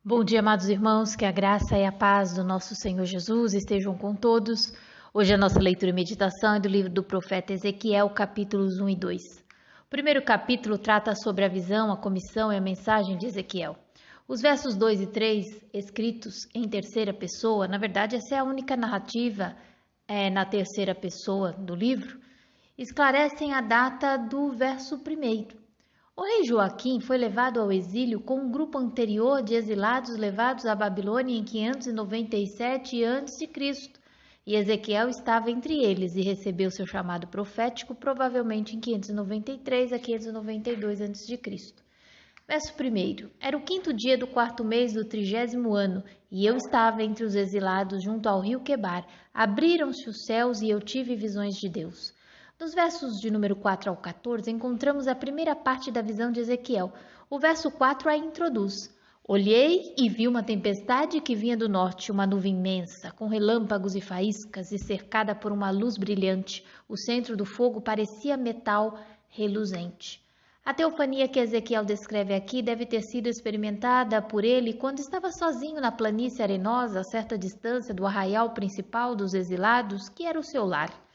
Bom dia, amados irmãos, que a graça e a paz do nosso Senhor Jesus estejam com todos. Hoje a nossa leitura e meditação é do livro do profeta Ezequiel, capítulos 1 e 2. O primeiro capítulo trata sobre a visão, a comissão e a mensagem de Ezequiel. Os versos 2 e 3, escritos em terceira pessoa, na verdade essa é a única narrativa na terceira pessoa do livro, esclarecem a data do verso primeiro. O rei Joaquim foi levado ao exílio com um grupo anterior de exilados levados à Babilônia em 597 a.C., e Ezequiel estava entre eles e recebeu seu chamado profético provavelmente em 593 a 592 a.C. Verso 1. Era o 5º dia do 4º mês do 30º ano, e eu estava entre os exilados junto ao rio Quebar. Abriram-se os céus e eu tive visões de Deus. Nos versos de número 4 ao 14, encontramos a primeira parte da visão de Ezequiel. O verso 4 a introduz. Olhei e vi uma tempestade que vinha do norte, uma nuvem imensa, com relâmpagos e faíscas e cercada por uma luz brilhante. O centro do fogo parecia metal reluzente. A teofania que Ezequiel descreve aqui deve ter sido experimentada por ele quando estava sozinho na planície arenosa, a certa distância do arraial principal dos exilados, que era o seu lar.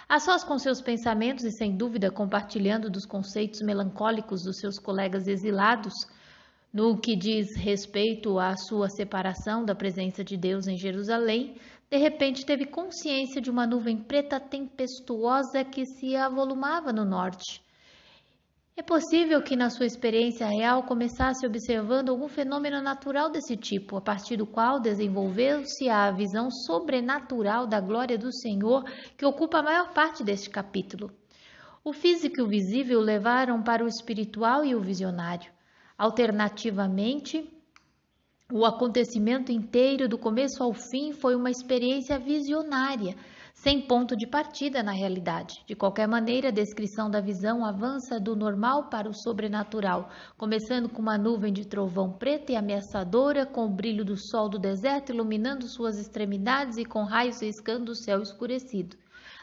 A sós com seus pensamentos e, sem dúvida, compartilhando dos conceitos melancólicos dos seus colegas exilados, no que diz respeito à sua separação da presença de Deus em Jerusalém, de repente teve consciência de uma nuvem preta tempestuosa que se avolumava no norte. É possível que na sua experiência real começasse observando algum fenômeno natural desse tipo, a partir do qual desenvolveu-se a visão sobrenatural da glória do Senhor que ocupa a maior parte deste capítulo. O físico e o visível levaram para o espiritual e o visionário. Alternativamente, o acontecimento inteiro, do começo ao fim, foi uma experiência visionária, sem ponto de partida na realidade. De qualquer maneira, a descrição da visão avança do normal para o sobrenatural, começando com uma nuvem de trovão preta e ameaçadora, com o brilho do sol do deserto iluminando suas extremidades e com raios riscando o céu escurecido.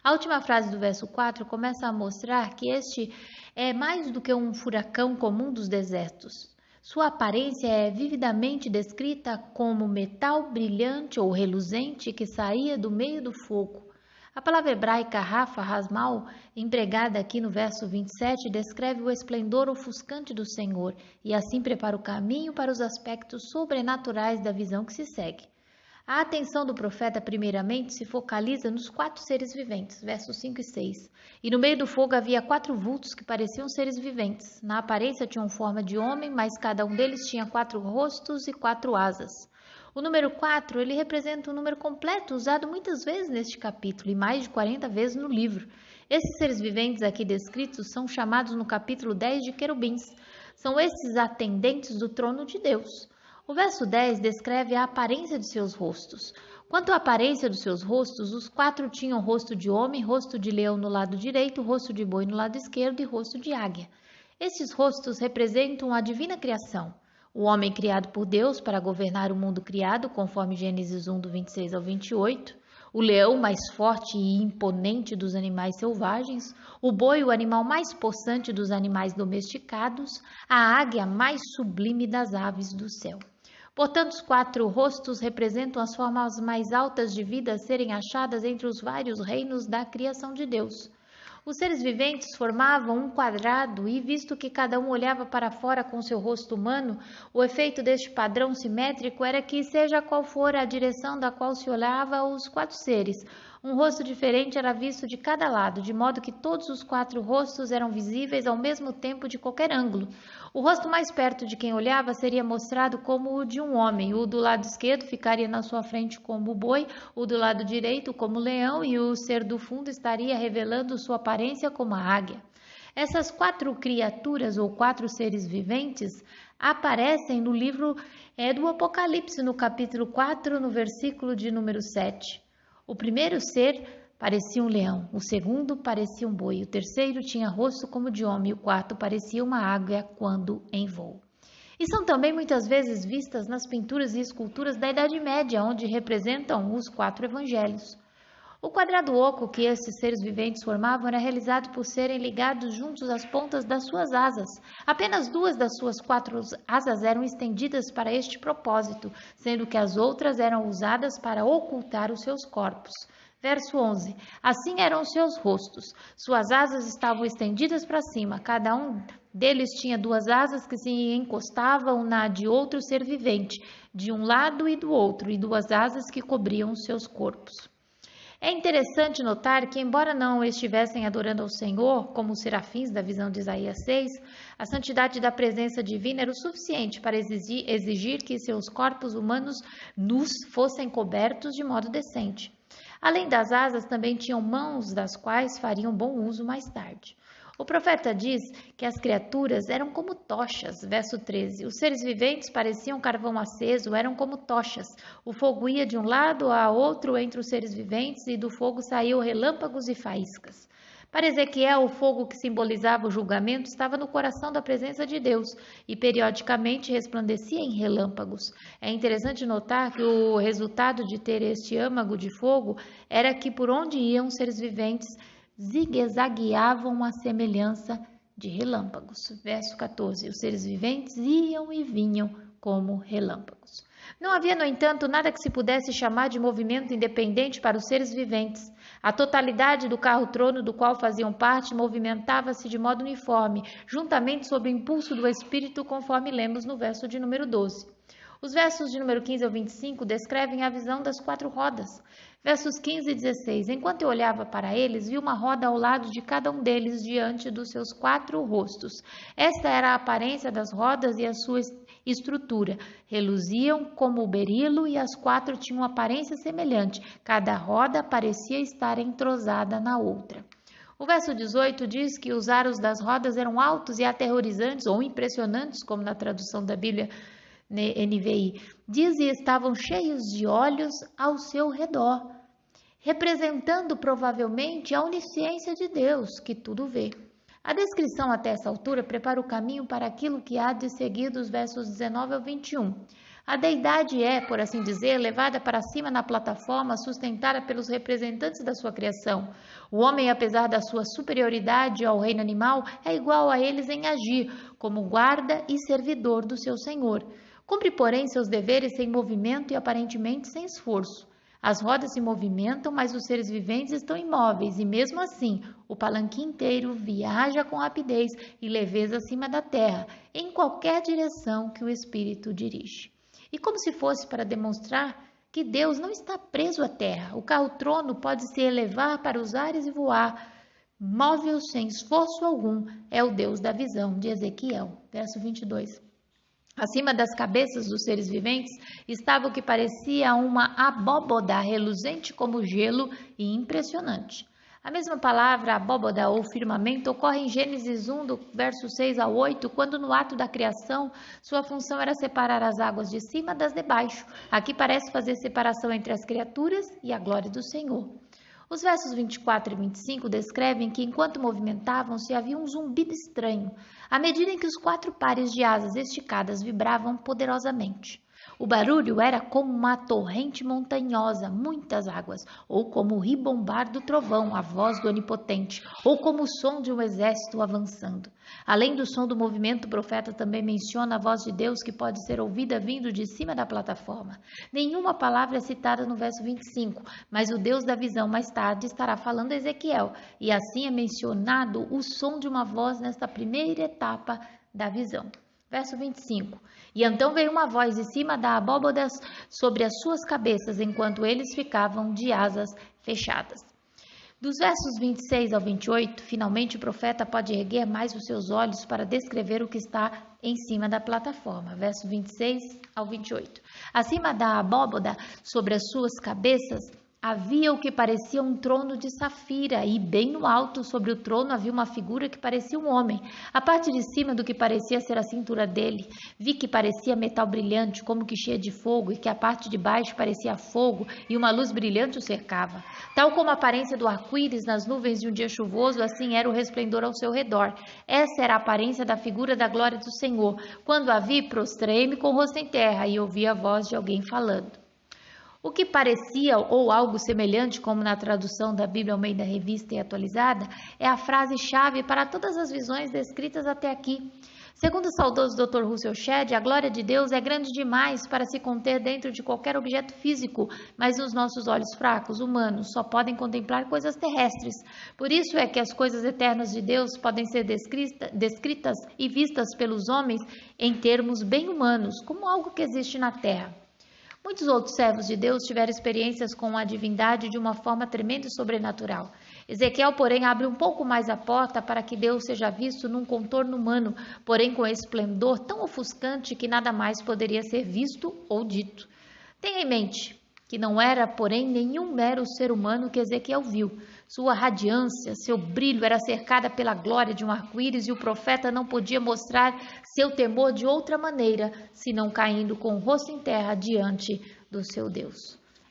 A última frase do verso 4 começa a mostrar que este é mais do que um furacão comum dos desertos. Sua aparência é vividamente descrita como metal brilhante ou reluzente que saía do meio do fogo. A palavra hebraica rafa, rasmal, empregada aqui no verso 27, descreve o esplendor ofuscante do Senhor e assim prepara o caminho para os aspectos sobrenaturais da visão que se segue. A atenção do profeta primeiramente se focaliza nos 4 seres viventes, versos 5 e 6. E no meio do fogo havia 4 vultos que pareciam seres viventes. Na aparência tinham forma de homem, mas cada um deles tinha 4 rostos e 4 asas. O número 4, ele representa um número completo usado muitas vezes neste capítulo e mais de 40 vezes no livro. Esses seres viventes aqui descritos são chamados no capítulo 10 de querubins. São esses atendentes do trono de Deus. O verso 10 descreve a aparência de seus rostos. Quanto à aparência dos seus rostos, os 4 tinham rosto de homem, rosto de leão no lado direito, rosto de boi no lado esquerdo e rosto de águia. Estes rostos representam a divina criação. O homem criado por Deus para governar o mundo criado, conforme Gênesis 1, do 26 ao 28. O leão mais forte e imponente dos animais selvagens. O boi, o animal mais possante dos animais domesticados. A águia mais sublime das aves do céu. Portanto, os 4 rostos representam as formas mais altas de vida a serem achadas entre os vários reinos da criação de Deus. Os seres viventes formavam um quadrado e, visto que cada um olhava para fora com seu rosto humano, o efeito deste padrão simétrico era que, seja qual for a direção da qual se olhava os 4 seres, um rosto diferente era visto de cada lado, de modo que todos os 4 rostos eram visíveis ao mesmo tempo de qualquer ângulo. O rosto mais perto de quem olhava seria mostrado como o de um homem, o do lado esquerdo ficaria na sua frente como o boi, o do lado direito como o leão e o ser do fundo estaria revelando sua aparência como a águia. Essas 4 criaturas ou 4 seres viventes aparecem no livro do Apocalipse, no capítulo 4, no versículo de número 7. O primeiro ser parecia um leão, o segundo parecia um boi, o terceiro tinha rosto como de homem, o quarto parecia uma águia quando em voo. E são também muitas vezes vistas nas pinturas e esculturas da Idade Média, onde representam os 4 evangelhos. O quadrado oco que estes seres viventes formavam era realizado por serem ligados juntos às pontas das suas asas. Apenas 2 das suas 4 asas eram estendidas para este propósito, sendo que as outras eram usadas para ocultar os seus corpos. Verso 11. Assim eram os seus rostos. Suas asas estavam estendidas para cima. Cada um deles tinha 2 asas que se encostavam na de outro ser vivente, de um lado e do outro, e 2 asas que cobriam os seus corpos. É interessante notar que, embora não estivessem adorando ao Senhor, como os serafins da visão de Isaías 6, a santidade da presença divina era o suficiente para exigir que seus corpos humanos nus fossem cobertos de modo decente. Além das asas, também tinham mãos, das quais fariam bom uso mais tarde. O profeta diz que as criaturas eram como tochas, verso 13. Os seres viventes pareciam carvão aceso, eram como tochas. O fogo ia de um lado a outro entre os seres viventes e do fogo saíam relâmpagos e faíscas. Para Ezequiel, o fogo que simbolizava o julgamento estava no coração da presença de Deus e periodicamente resplandecia em relâmpagos. É interessante notar que o resultado de ter este âmago de fogo era que por onde iam os seres viventes zigue-zagueavam à semelhança de relâmpagos. Verso 14. Os seres viventes iam e vinham como relâmpagos. Não havia, no entanto, nada que se pudesse chamar de movimento independente para os seres viventes. A totalidade do carro-trono do qual faziam parte movimentava-se de modo uniforme, juntamente sob o impulso do Espírito, conforme lemos no verso de número 12. Os versos de número 15 ao 25 descrevem a visão das 4 rodas. Versos 15 e 16. Enquanto eu olhava para eles, vi uma roda ao lado de cada um deles diante dos seus 4 rostos. Esta era a aparência das rodas e a sua estrutura. Reluziam como o berilo e as 4 tinham aparência semelhante. Cada roda parecia estar entrosada na outra. O verso 18 diz que os aros das rodas eram altos e aterrorizantes ou impressionantes, como na tradução da Bíblia NVI. Diz e estavam cheios de olhos ao seu redor, representando provavelmente a onisciência de Deus, que tudo vê. A descrição até essa altura prepara o caminho para aquilo que há de seguir dos versos 19 ao 21. A deidade é, por assim dizer, levada para cima na plataforma sustentada pelos representantes da sua criação. O homem, apesar da sua superioridade ao reino animal, é igual a eles em agir, como guarda e servidor do seu Senhor. Cumpre, porém, seus deveres sem movimento e aparentemente sem esforço. As rodas se movimentam, mas os seres viventes estão imóveis e, mesmo assim, o palanque inteiro viaja com rapidez e leveza acima da terra, em qualquer direção que o Espírito dirige. E como se fosse para demonstrar que Deus não está preso à terra, o carro-trono pode se elevar para os ares e voar, móvel sem esforço algum, é o Deus da visão de Ezequiel. Verso 22. Acima das cabeças dos seres viventes estava o que parecia uma abóboda reluzente como gelo e impressionante. A mesma palavra abóboda ou firmamento ocorre em Gênesis 1, do verso 6 ao 8, quando no ato da criação sua função era separar as águas de cima das de baixo. Aqui parece fazer separação entre as criaturas e a glória do Senhor. Os versos 24 e 25 descrevem que, enquanto movimentavam-se, havia um zumbido estranho, à medida em que os 4 pares de asas esticadas vibravam poderosamente. O barulho era como uma torrente montanhosa, muitas águas, ou como o ribombar do trovão, a voz do Onipotente, ou como o som de um exército avançando. Além do som do movimento, o profeta também menciona a voz de Deus que pode ser ouvida vindo de cima da plataforma. Nenhuma palavra é citada no verso 25, mas o Deus da visão mais tarde estará falando a Ezequiel, e assim é mencionado o som de uma voz nesta primeira etapa da visão. Verso 25. E então veio uma voz de cima da abóboda sobre as suas cabeças, enquanto eles ficavam de asas fechadas. Dos versos 26 ao 28, finalmente o profeta pode erguer mais os seus olhos para descrever o que está em cima da plataforma. Verso 26 ao 28. Acima da abóboda, sobre as suas cabeças, havia o que parecia um trono de safira, e bem no alto, sobre o trono, havia uma figura que parecia um homem. A parte de cima do que parecia ser a cintura dele, vi que parecia metal brilhante, como que cheia de fogo, e que a parte de baixo parecia fogo, e uma luz brilhante o cercava. Tal como a aparência do arco-íris nas nuvens de um dia chuvoso, assim era o resplendor ao seu redor. Essa era a aparência da figura da glória do Senhor. Quando a vi, prostrei-me com o rosto em terra, e ouvi a voz de alguém falando. O que parecia ou algo semelhante, como na tradução da Bíblia Almeida Revista e Atualizada, é a frase-chave para todas as visões descritas até aqui. Segundo o saudoso Dr. Russell Shedd, a glória de Deus é grande demais para se conter dentro de qualquer objeto físico, mas os nossos olhos fracos, humanos, só podem contemplar coisas terrestres. Por isso é que as coisas eternas de Deus podem ser descritas e vistas pelos homens em termos bem humanos, como algo que existe na terra. Muitos outros servos de Deus tiveram experiências com a divindade de uma forma tremenda e sobrenatural. Ezequiel, porém, abre um pouco mais a porta para que Deus seja visto num contorno humano, porém com esplendor tão ofuscante que nada mais poderia ser visto ou dito. Tenha em mente que não era, porém, nenhum mero ser humano que Ezequiel viu. Sua radiância, seu brilho era cercada pela glória de um arco-íris e o profeta não podia mostrar seu temor de outra maneira, senão caindo com o rosto em terra diante do seu Deus.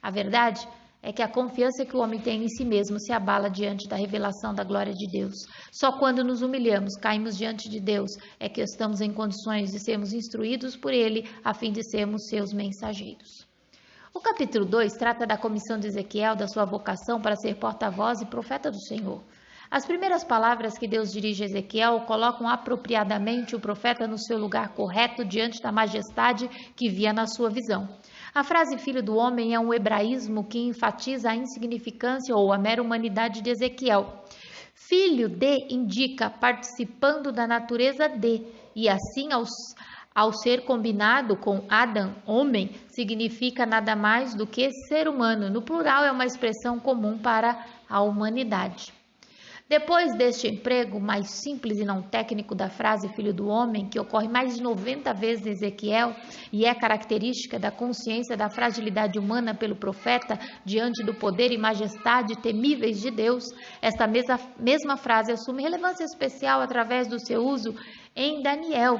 A verdade é que a confiança que o homem tem em si mesmo se abala diante da revelação da glória de Deus. Só quando nos humilhamos, caímos diante de Deus, é que estamos em condições de sermos instruídos por Ele, a fim de sermos seus mensageiros. O capítulo 2 trata da comissão de Ezequiel, da sua vocação para ser porta-voz e profeta do Senhor. As primeiras palavras que Deus dirige a Ezequiel colocam apropriadamente o profeta no seu lugar correto diante da majestade que via na sua visão. A frase filho do homem é um hebraísmo que enfatiza a insignificância ou a mera humanidade de Ezequiel. Filho de indica participando da natureza de, e assim ao ser combinado com Adam, homem, significa nada mais do que ser humano. No plural, é uma expressão comum para a humanidade. Depois deste emprego mais simples e não técnico da frase filho do homem, que ocorre mais de 90 vezes em Ezequiel e é característica da consciência da fragilidade humana pelo profeta diante do poder e majestade temíveis de Deus, esta mesma frase assume relevância especial através do seu uso em Daniel,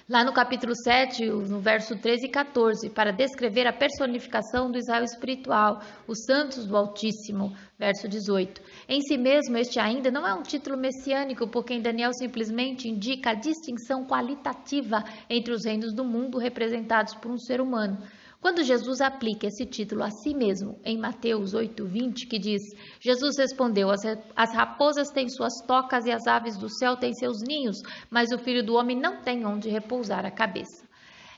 lá no capítulo 7, no verso 13 e 14, para descrever a personificação do Israel espiritual, os santos do Altíssimo, verso 18. Em si mesmo, este ainda não é um título messiânico, porque em Daniel simplesmente indica a distinção qualitativa entre os reinos do mundo representados por um ser humano. Quando Jesus aplica esse título a si mesmo, em Mateus 8:20, que diz: Jesus respondeu, as raposas têm suas tocas e as aves do céu têm seus ninhos, mas o Filho do Homem não tem onde repousar a cabeça.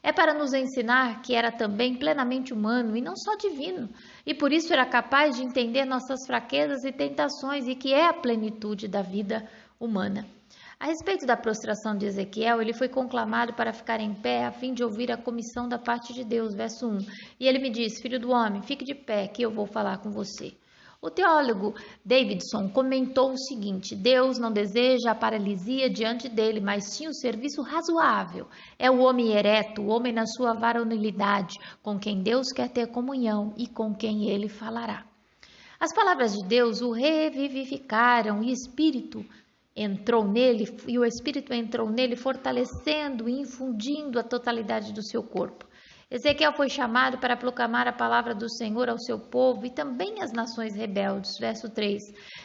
É para nos ensinar que era também plenamente humano e não só divino, e por isso era capaz de entender nossas fraquezas e tentações e que é a plenitude da vida humana. A respeito da prostração de Ezequiel, ele foi conclamado para ficar em pé a fim de ouvir a comissão da parte de Deus, verso 1. E ele me disse, filho do homem, fique de pé que eu vou falar com você. O teólogo Davidson comentou o seguinte: Deus não deseja a paralisia diante dele, mas sim o serviço razoável. É o homem ereto, o homem na sua varonilidade, com quem Deus quer ter comunhão e com quem ele falará. As palavras de Deus o revivificaram e o Espírito entrou nele, fortalecendo e infundindo a totalidade do seu corpo. Ezequiel foi chamado para proclamar a palavra do Senhor ao seu povo e também às nações rebeldes. Verso 3.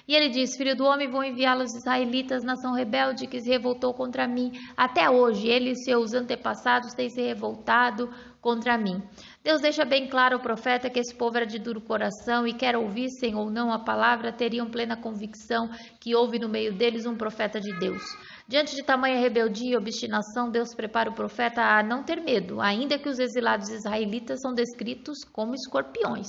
E ele diz, filho do homem, vou enviar os israelitas, nação rebelde que se revoltou contra mim. Até hoje, ele e seus antepassados têm se revoltado contra mim. Deus deixa bem claro ao profeta que esse povo era de duro coração e quer ouvissem ou não a palavra, teriam plena convicção que houve no meio deles um profeta de Deus. Diante de tamanha rebeldia e obstinação, Deus prepara o profeta a não ter medo, ainda que os exilados israelitas são descritos como escorpiões.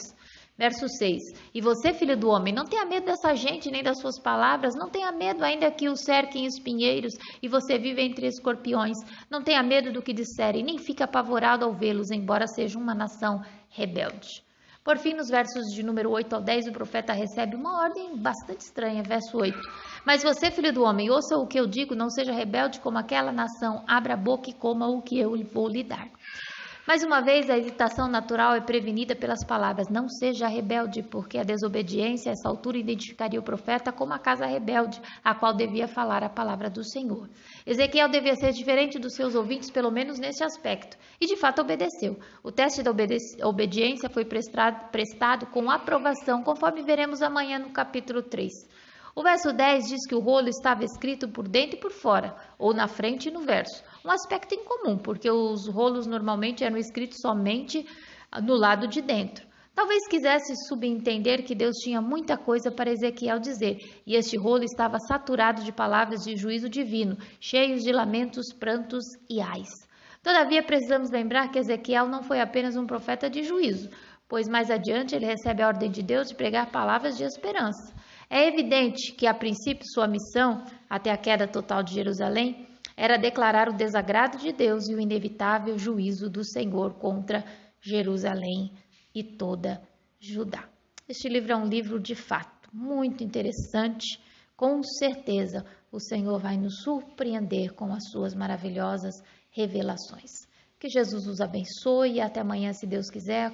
Verso 6. E você, filho do homem, não tenha medo dessa gente nem das suas palavras, não tenha medo ainda que o cerquem espinheiros e você vive entre escorpiões. Não tenha medo do que disserem, nem fique apavorado ao vê-los, embora seja uma nação rebelde. Por fim, nos versos de número 8 ao 10, o profeta recebe uma ordem bastante estranha, verso 8. Mas você, filho do homem, ouça o que eu digo, não seja rebelde como aquela nação, abra a boca e coma o que eu vou lhe dar. Mais uma vez, a hesitação natural é prevenida pelas palavras, não seja rebelde, porque a desobediência, a essa altura, identificaria o profeta como a casa rebelde, a qual devia falar a palavra do Senhor. Ezequiel devia ser diferente dos seus ouvintes, pelo menos nesse aspecto, e de fato obedeceu. O teste da obediência foi prestado com aprovação, conforme veremos amanhã no capítulo 3. O verso 10 diz que o rolo estava escrito por dentro e por fora, ou na frente e no verso. Um aspecto incomum, porque os rolos normalmente eram escritos somente no lado de dentro. Talvez quisesse subentender que Deus tinha muita coisa para Ezequiel dizer, e este rolo estava saturado de palavras de juízo divino, cheios de lamentos, prantos e ais. Todavia, precisamos lembrar que Ezequiel não foi apenas um profeta de juízo, pois mais adiante ele recebe a ordem de Deus de pregar palavras de esperança. É evidente que, a princípio, sua missão, até a queda total de Jerusalém, era declarar o desagrado de Deus e o inevitável juízo do Senhor contra Jerusalém e toda Judá. Este livro é um livro de fato muito interessante. Com certeza o Senhor vai nos surpreender com as suas maravilhosas revelações. Que Jesus os abençoe e até amanhã, se Deus quiser.